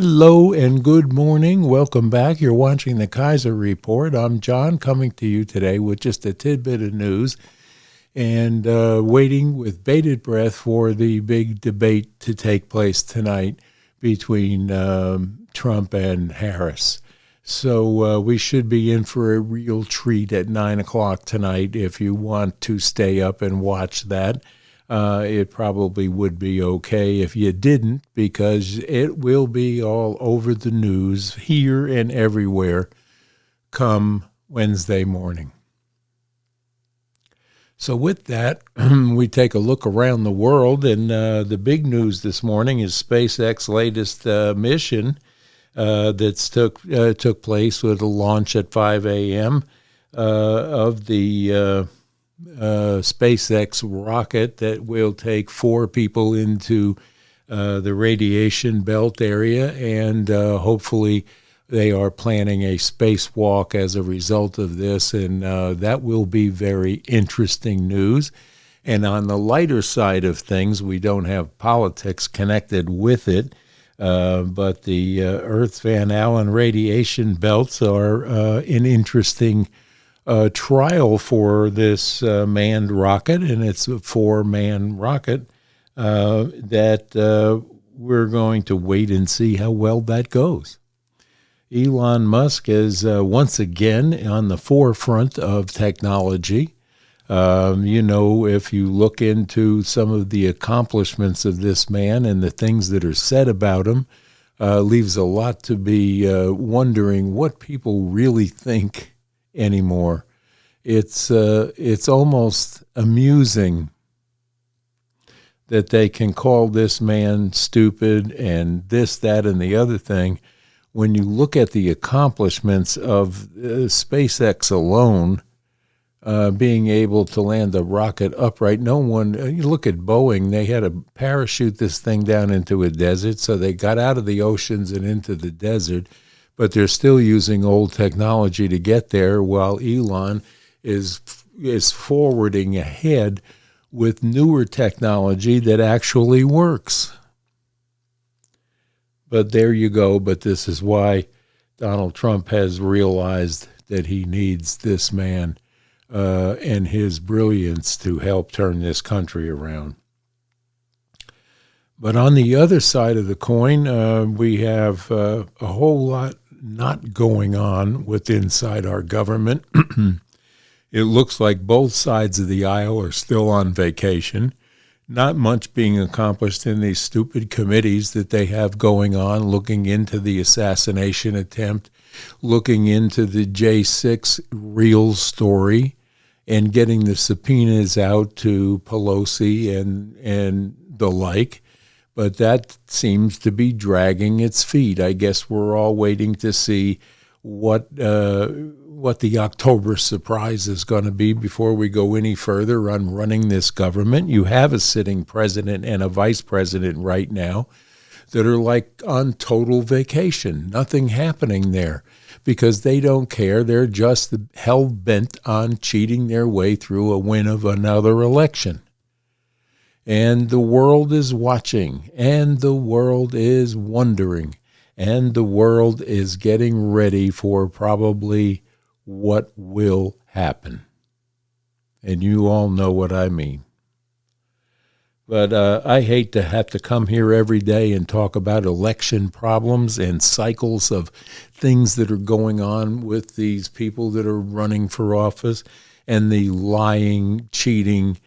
Hello and good morning. Welcome back. You're watching the Kaiser Report. I'm John, coming to you today with just a tidbit of news and waiting with bated breath for the big debate to take place tonight between Trump and Harris. So we should be in for a real treat at 9 o'clock tonight. If you want to stay up and watch that, it probably would be okay if you didn't, because it will be all over the news here and everywhere come Wednesday morning. So with that, we take a look around the world, and the big news this morning is SpaceX's latest mission that took place with a launch at 5 a.m. Of the SpaceX rocket that will take 4 people into the radiation belt area, and hopefully they are planning a spacewalk as a result of this, and that will be very interesting news. And on the lighter side of things, we don't have politics connected with it, but the Earth Van Allen radiation belts are an interesting trial for this manned rocket, and it's a 4-man rocket that we're going to wait and see how well that goes. Elon Musk is once again on the forefront of technology. If you look into some of the accomplishments of this man and the things that are said about him, leaves a lot to be wondering what people really think anymore. It's almost amusing that they can call this man stupid and this, that, and the other thing. When you look at the accomplishments of SpaceX alone, being able to land a rocket upright, you look at Boeing, they had to parachute this thing down into a desert, so they got out of the oceans and into the desert, but they're still using old technology to get there, while Elon is forwarding ahead with newer technology that actually works. But there you go. But this is why Donald Trump has realized that he needs this man and his brilliance to help turn this country around. But on the other side of the coin, we have a whole lot not going on with inside our government. It looks like both sides of the aisle are still on vacation. Not much being accomplished in these stupid committees that they have going on, looking into the assassination attempt, looking into the J6 real story, and getting the subpoenas out to Pelosi and the like. But that seems to be dragging its feet. I guess we're all waiting to see what the October surprise is going to be before we go any further on running this government. You have a sitting president and a vice president right now that are like on total vacation. Nothing happening there because they don't care. They're just hell-bent on cheating their way through a win of another election. And the world is watching, and the world is wondering, and the world is getting ready for probably what will happen. And you all know what I mean. But I hate to have to come here every day and talk about election problems and cycles of things that are going on with these people that are running for office and the lying, cheating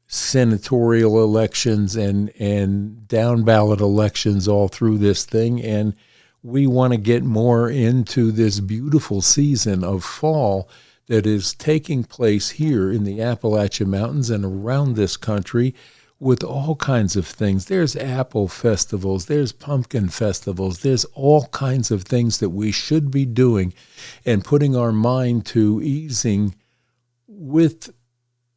senatorial elections and down-ballot elections all through this thing. And we want to get more into this beautiful season of fall that is taking place here in the Appalachian Mountains and around this country with all kinds of things. There's apple festivals, there's pumpkin festivals, there's all kinds of things that we should be doing and putting our mind to easing with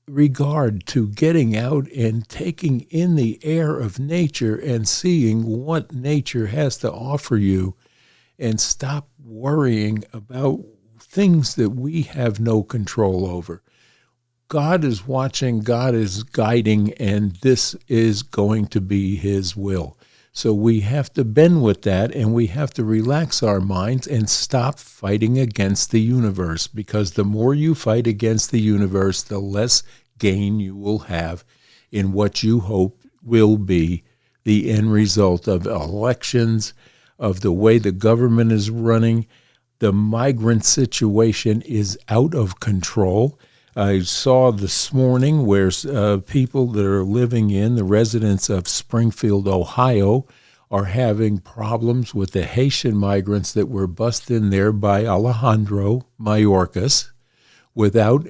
regard to getting out and taking in the air of nature and seeing what nature has to offer you, and stop worrying about things that we have no control over. God is watching, God is guiding, and this is going to be his will. So we have to bend with that, and we have to relax our minds and stop fighting against the universe, because the more you fight against the universe, the less gain you will have in what you hope will be the end result of elections, of the way the government is running. The migrant situation is out of control. I saw this morning where people that are living in, the residents of Springfield, Ohio, are having problems with the Haitian migrants that were bussed in there by Alejandro Mayorkas without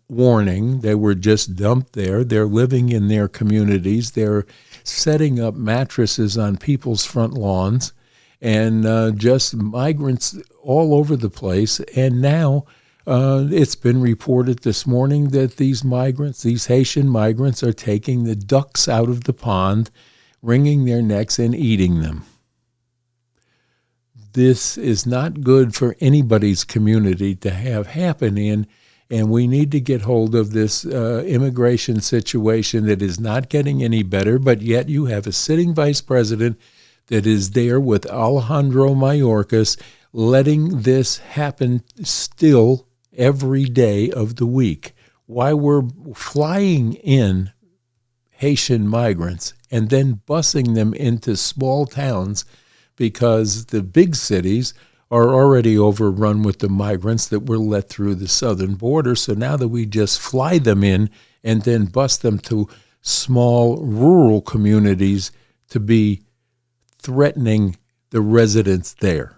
warning. They were just dumped there. They're living in their communities. They're setting up mattresses on people's front lawns, and just migrants all over the place. And now it's been reported this morning that these migrants, these Haitian migrants, are taking the ducks out of the pond, wringing their necks and eating them. This is not good for anybody's community to have happen in, and we need to get hold of this immigration situation that is not getting any better, but yet you have a sitting vice president that is there with Alejandro Mayorkas, letting this happen still every day of the week. Why we're flying in Haitian migrants and then busing them into small towns, because the big cities are already overrun with the migrants that were let through the southern border. So now that we just fly them in and then bus them to small rural communities to be threatening the residents there.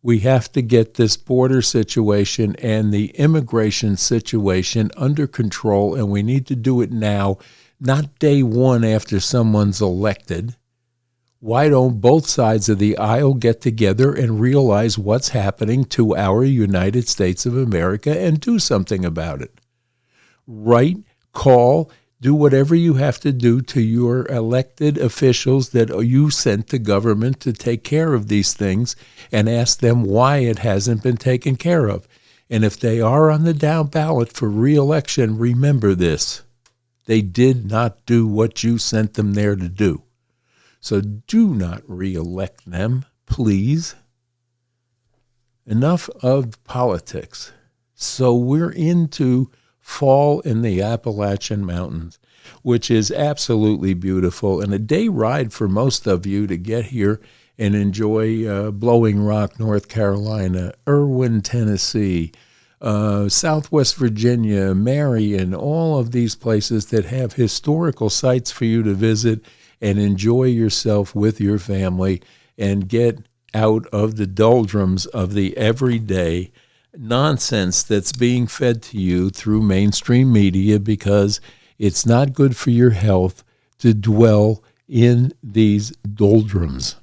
We have to get this border situation and the immigration situation under control, and we need to do it now, not day one after someone's elected. Why don't both sides of the aisle get together and realize what's happening to our United States of America and do something about it? Write, call, do whatever you have to do to your elected officials that you sent to government to take care of these things, and ask them why it hasn't been taken care of. And if they are on the down ballot for re-election, remember this: they did not do what you sent them there to do. So do not re-elect them, please. Enough of politics. So we're into fall in the Appalachian Mountains, which is absolutely beautiful, and a day ride for most of you to get here and enjoy Blowing Rock, North Carolina, Irwin, Tennessee, Southwest Virginia, Marion, all of these places that have historical sites for you to visit and enjoy yourself with your family and get out of the doldrums of the everyday nonsense that's being fed to you through mainstream media, because it's not good for your health to dwell in these doldrums.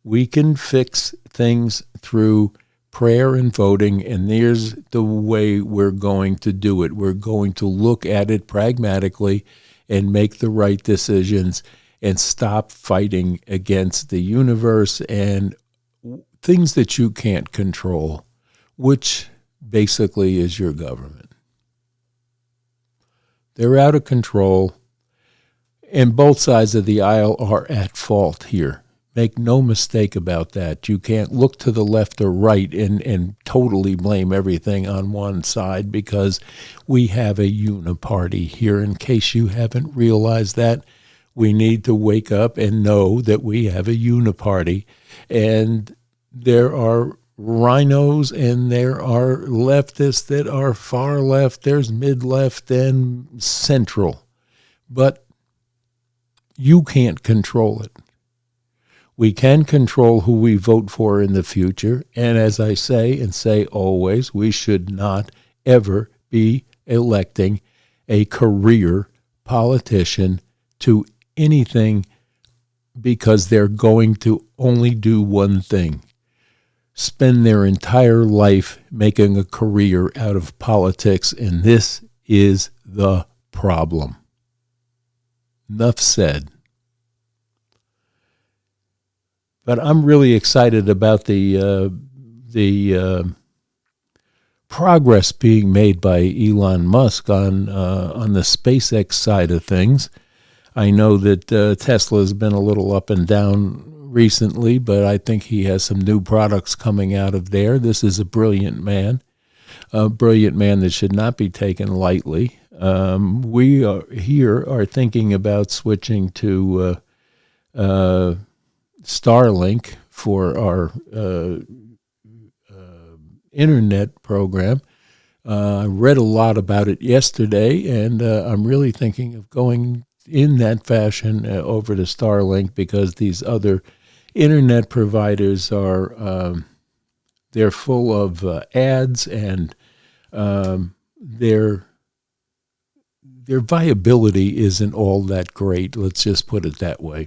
We can fix things through prayer and voting, and there's the way we're going to do it. We're going to look at it pragmatically and make the right decisions and stop fighting against the universe and things that you can't control, which basically is your government. They're out of control, and both sides of the aisle are at fault here. Make no mistake about that. You can't look to the left or right and totally blame everything on one side, because we have a uniparty here. In case you haven't realized that, we need to wake up and know that we have a uniparty. And there are rhinos and there are leftists that are far left. There's mid-left and central. But you can't control it. We can control who we vote for in the future, and as I say and say always, we should not ever be electing a career politician to anything, because they're going to only do one thing: spend their entire life making a career out of politics, and this is the problem. Enough said. But I'm really excited about the progress being made by Elon Musk on the SpaceX side of things. I know that Tesla has been a little up and down recently, but I think he has some new products coming out of there. This is a brilliant man that should not be taken lightly. We are thinking about switching to Starlink for our internet program. I read a lot about it yesterday, and I'm really thinking of going in that fashion over to Starlink, because these other internet providers they're full of ads, and their viability isn't all that great. Let's just put it that way.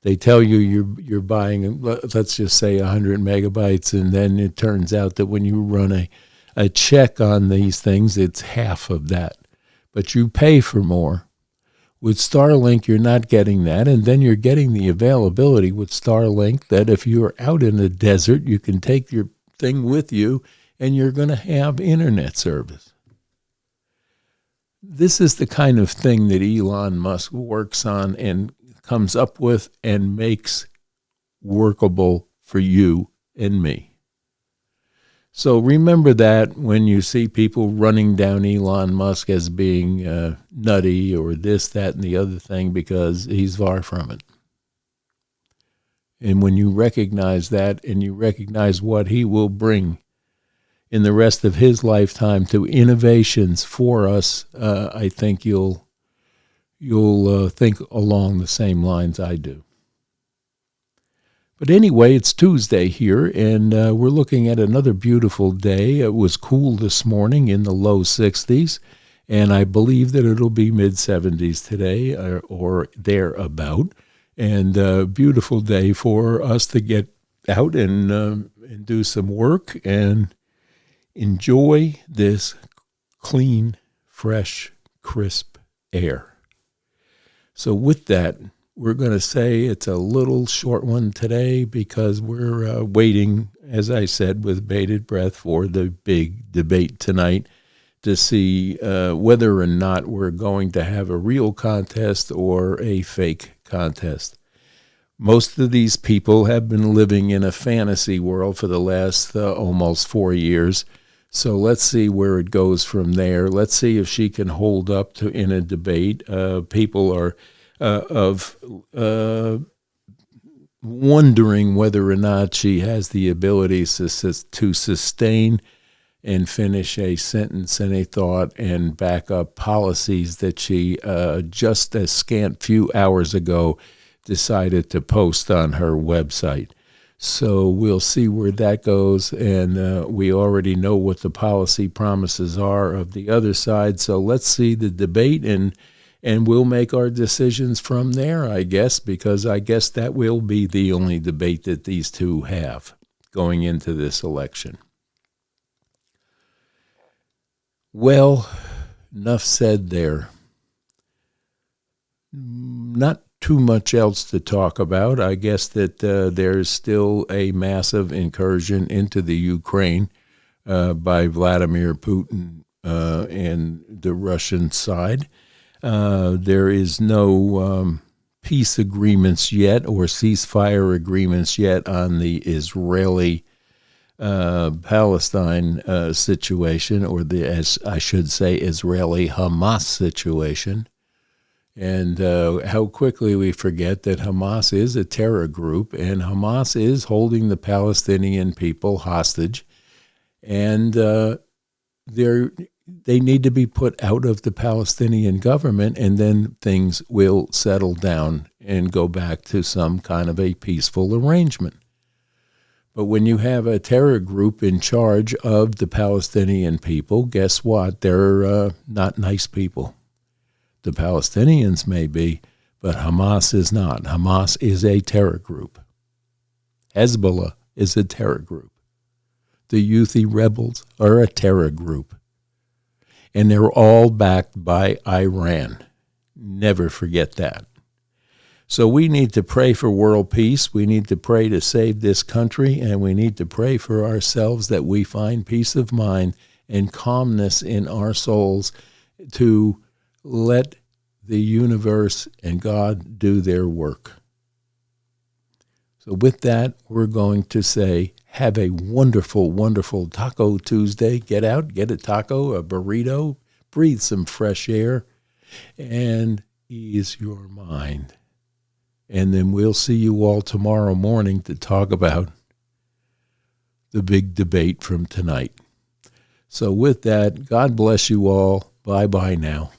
They tell you you're buying, let's just say, 100 megabytes, and then it turns out that when you run a check on these things, it's half of that. But you pay for more. With Starlink, you're not getting that, and then you're getting the availability with Starlink that if you're out in the desert, you can take your thing with you, and you're going to have internet service. This is the kind of thing that Elon Musk works on and comes up with and makes workable for you and me. So remember that when you see people running down Elon Musk as being nutty or this, that, and the other thing, because he's far from it. And when you recognize that, and you recognize what he will bring in the rest of his lifetime to innovations for us, I think you'll think along the same lines I do. But anyway, it's Tuesday here, and we're looking at another beautiful day. It was cool this morning in the low 60s, and I believe that it'll be mid-70s today or thereabout. And a beautiful day for us to get out and do some work and enjoy this clean, fresh, crisp air. So with that, we're going to say it's a little short one today because we're waiting, as I said, with bated breath for the big debate tonight to see whether or not we're going to have a real contest or a fake contest. Most of these people have been living in a fantasy world for the last almost 4 years. So let's see where it goes from there. Let's see if she can hold up in a debate. People are wondering whether or not she has the ability to sustain and finish a sentence and a thought and back up policies that she just a scant few hours ago decided to post on her website. So we'll see where that goes, and we already know what the policy promises are of the other side. So let's see the debate, and we'll make our decisions from there, I guess, because I guess that will be the only debate that these two have going into this election. Well, enough said there. Not too much else to talk about. I guess that there's still a massive incursion into the Ukraine by Vladimir Putin and the Russian side. There is no peace agreements yet or ceasefire agreements yet on the Israeli-Palestine situation, or as I should say, Israeli-Hamas situation. And how quickly we forget that Hamas is a terror group, and Hamas is holding the Palestinian people hostage, and they need to be put out of the Palestinian government, and then things will settle down and go back to some kind of a peaceful arrangement. But when you have a terror group in charge of the Palestinian people, guess what? They're not nice people. The Palestinians may be, but Hamas is not. Hamas is a terror group. Hezbollah is a terror group. The Houthi rebels are a terror group. And they're all backed by Iran. Never forget that. So we need to pray for world peace. We need to pray to save this country, and we need to pray for ourselves that we find peace of mind and calmness in our souls to let the universe and God do their work. So with that, we're going to say, have a wonderful, wonderful Taco Tuesday. Get out, get a taco, a burrito, breathe some fresh air, and ease your mind. And then we'll see you all tomorrow morning to talk about the big debate from tonight. So with that, God bless you all. Bye-bye now.